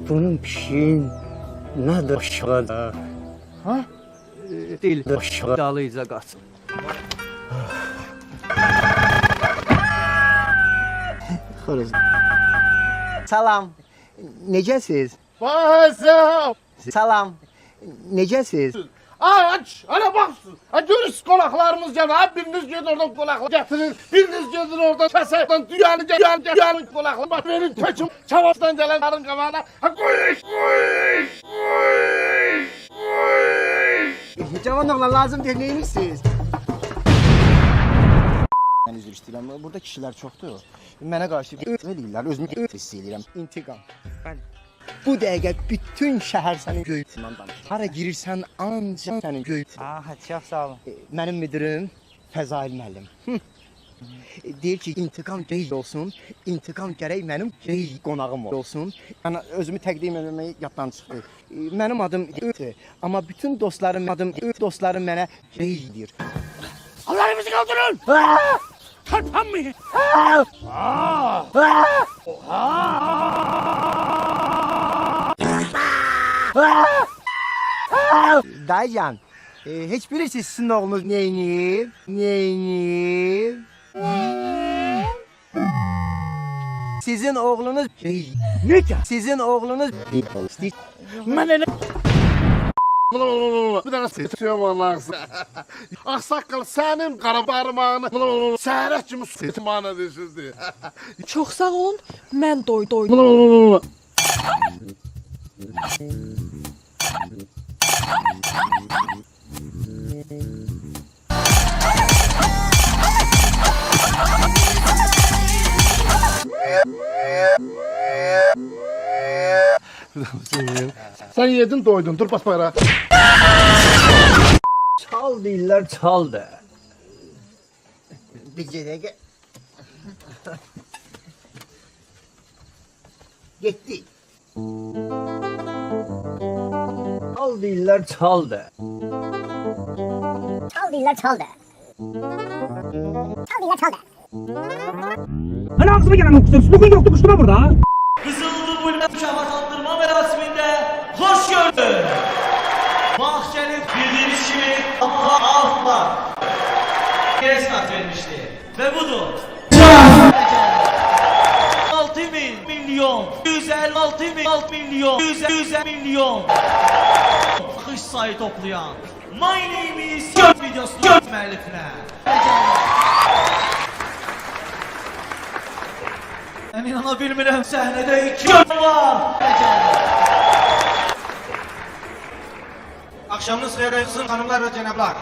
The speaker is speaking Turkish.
Bunun pişiğin ne de aşağıda. Ha? Değil. Aşağıda. Dalıca qaçın. Xoruz. Salam. Necəsiz? Vay Salam. Necəsiz? aç, ana baksın. Görürsün konaklarımız cana. Biriniz gidin oradan konaklar getirin. Biriniz gidin oradan keserden dünyanın konaklar. Bak benim köçüm çavastan gelen karın kavana. Koyuş. Cavan oğlan lazım deyil, neymişsiniz? Mən üzr istəyirəm, burada kişilər çoxdur. Mənə qarşı eləyirlər, özümü hiss edirəm. İntiqam. Bu dəqiqə bütün şəhər sənin göyündən danışır. Hara girirsən ancaq sənin göyündən. Çox sağ olun. Mənim müdürüm Fəzail müəllim. Deyir ki, intiqam geyik olsun, intiqam gərək mənim geyik qonağım olsun. Yəni, özümü təqdim etməyi yaddan çıxdı. Mənim adım Ötü, amma bütün dostlarım mənə geyik deyir. Allah'ımızı kaldırın. Kalpanmayın. Dayıcan, heç bilirsiniz sizin oğlunuz neyinir? Neyinir? Sizin oğlunuz... Ne ki? Sizin oğlunuz... Ben öyle... Bir tane seçiyorum Allah'ın. Aksakal senin kara parmağını səhərət kimi seçmana düşürdü. Çox sağ olun, mən doydum. Sen yedin doydun, dur bas bayrağı. Çal deyirlər, çal da. Bir dəqiqə. Getdi. Çal deyirlər, çal da. Çal değiller çal da. Çal değiller çal da. Hani ağzıma gelen okusun. Bugün yoktu kuştuma burada. Kızıldı bu mükafatlandırma merasiminde hoş gördük. Mahşerin bildiğiniz gibi Allah'a altlar. Yere sınav vermişti. Ve budur. 6 milyon 156 milyon 100 milyon bakış sayı toplayan My Name is videosunun müellifine. Ben inanabilmirəm səhnədə 2 var. Akşamınız xeyir olsun hanımlar ve cenablar.